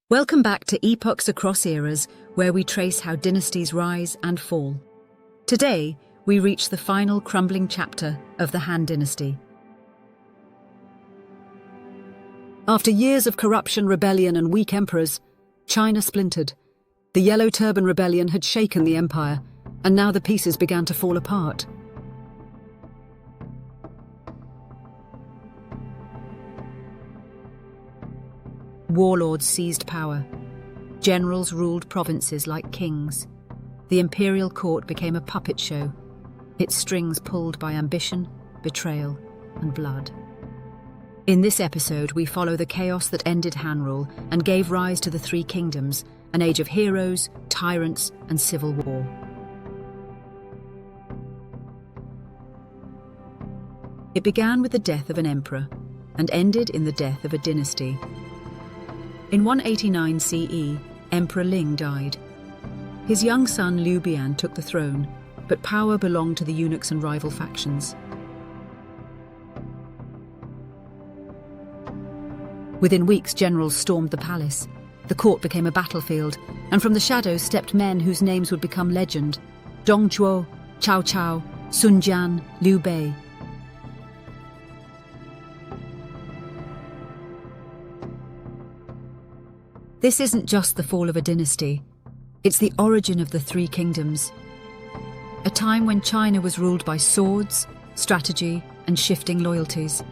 Welcome back to Epochs Across Eras, where we trace how dynasties rise and fall. Today, we reach the final crumbling chapter of the Han Dynasty. After years of corruption, rebellion, and weak emperors, China splintered. The Yellow Turban Rebellion had shaken the empire, and now the pieces began to fall apart. Warlords seized power. Generals ruled provinces like kings. The imperial court became a puppet show, its strings pulled by ambition, betrayal, and blood. In this episode, we follow the chaos that ended Han rule and gave rise to the Three Kingdoms, an age of heroes, tyrants, and civil war. It began with the death of an emperor and ended in the death of a dynasty. In 189 CE, Emperor Ling died. His young son Liu Bian took the throne, but power belonged to the eunuchs and rival factions. Within weeks, generals stormed the palace. The court became a battlefield, and from the shadows stepped men whose names would become legend: Dong Zhuo, Cao Cao, Sun Jian, Liu Bei. This isn't just the fall of a dynasty, it's the origin of the Three Kingdoms. A time when China was ruled by swords, strategy, and shifting loyalties.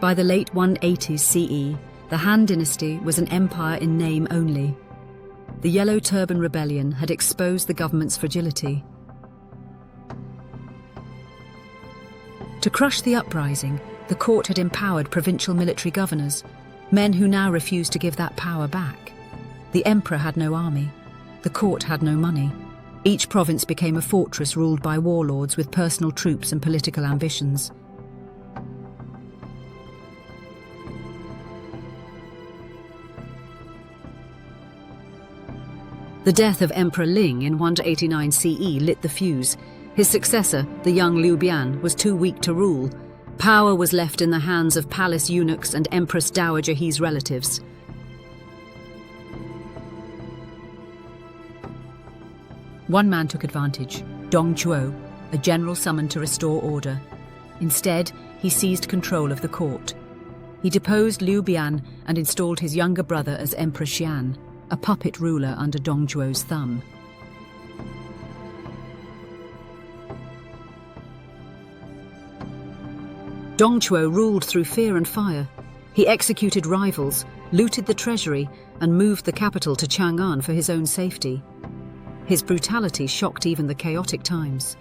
By the late 180s CE, the Han Dynasty was an empire in name only. The Yellow Turban Rebellion had exposed the government's fragility. To crush the uprising, the court had empowered provincial military governors, men who now refused to give that power back. The emperor had no army. The court had no money. Each province became a fortress ruled by warlords with personal troops and political ambitions. The death of Emperor Ling in 189 CE lit the fuse. His successor, the young Liu Bian, was too weak to rule. Power was left in the hands of palace eunuchs and Empress Dowager He's relatives. One man took advantage, Dong Zhuo, a general summoned to restore order. Instead, he seized control of the court. He deposed Liu Bian and installed his younger brother as Emperor Xian, a puppet ruler under Dong Zhuo's thumb. Dong Zhuo ruled through fear and fire. He executed rivals, looted the treasury, and moved the capital to Chang'an for his own safety. His brutality shocked even the chaotic times.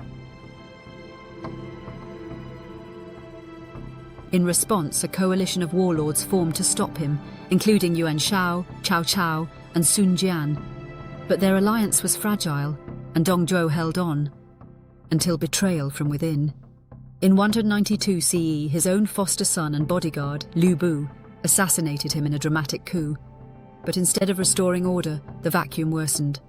In response, a coalition of warlords formed to stop him, including Yuan Shao, Cao Cao, and Sun Jian. But their alliance was fragile, and Dong Zhuo held on, until betrayal from within. In 192 CE, his own foster son and bodyguard, Liu Bu, assassinated him in a dramatic coup. But instead of restoring order, the vacuum worsened.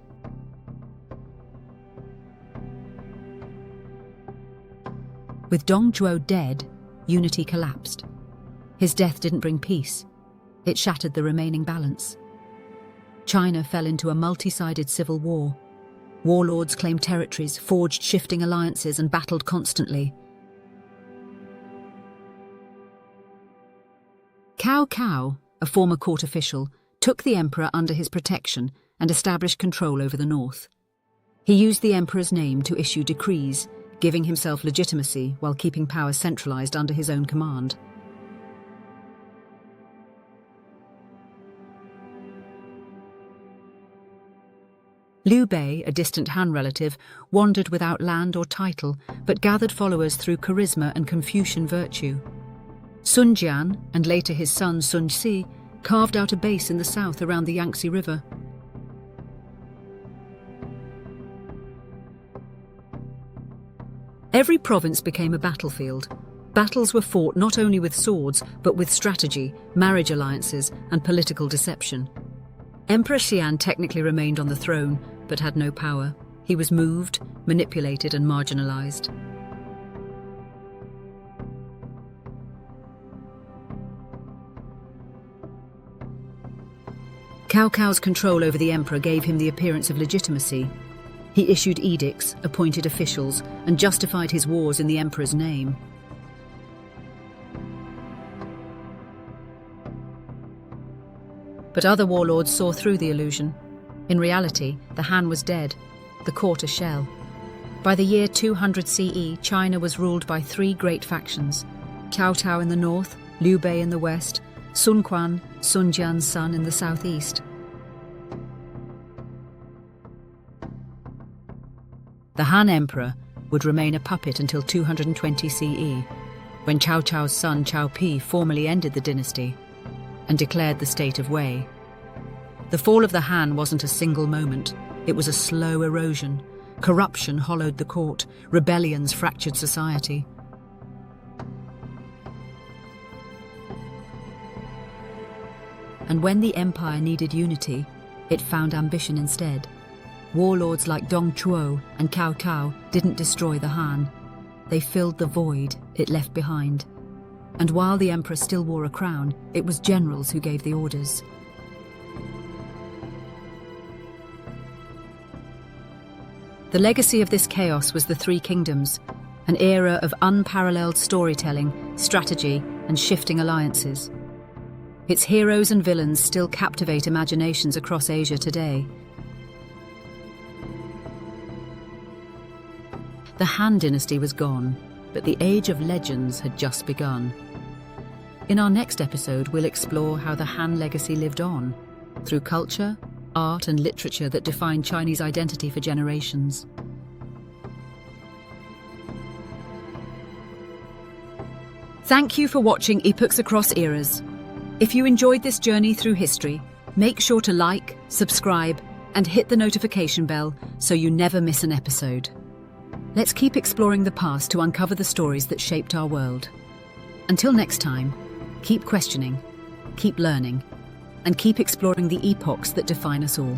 With Dong Zhuo dead, unity collapsed. His death didn't bring peace. It shattered the remaining balance. China fell into a multi-sided civil war. Warlords claimed territories, forged shifting alliances, and battled constantly. Cao Cao, a former court official, took the emperor under his protection and established control over the north. He used the emperor's name to issue decrees, giving himself legitimacy while keeping power centralized under his own command. Liu Bei, a distant Han relative, wandered without land or title, but gathered followers through charisma and Confucian virtue. Sun Jian, and later his son Sun Si, carved out a base in the south around the Yangtze River. Every province became a battlefield. Battles were fought not only with swords, but with strategy, marriage alliances, and political deception. Emperor Xian technically remained on the throne, but had no power. He was moved, manipulated, and marginalized. Cao Cao's control over the emperor gave him the appearance of legitimacy. He issued edicts, appointed officials, and justified his wars in the emperor's name. But other warlords saw through the illusion. In reality, the Han was dead, the court a shell. By the year 200 CE, China was ruled by three great factions: Cao Cao in the north, Liu Bei in the west, Sun Quan, Sun Jian's son, in the southeast. The Han Emperor would remain a puppet until 220 CE, when Cao Cao's son Cao Pi formally ended the dynasty and declared the state of Wei. The fall of the Han wasn't a single moment, it was a slow erosion. Corruption hollowed the court, rebellions fractured society. And when the empire needed unity, it found ambition instead. Warlords like Dong Zhuo and Cao Cao didn't destroy the Han. They filled the void it left behind. And while the emperor still wore a crown, it was generals who gave the orders. The legacy of this chaos was the Three Kingdoms, an era of unparalleled storytelling, strategy, and shifting alliances. Its heroes and villains still captivate imaginations across Asia today. The Han Dynasty was gone, but the age of legends had just begun. In our next episode, we'll explore how the Han legacy lived on, through culture, art and literature that defined Chinese identity for generations. Thank you for watching Epochs Across Eras. If you enjoyed this journey through history, make sure to like, subscribe, and hit the notification bell so you never miss an episode. Let's keep exploring the past to uncover the stories that shaped our world. Until next time, keep questioning, keep learning, and keep exploring the epochs that define us all.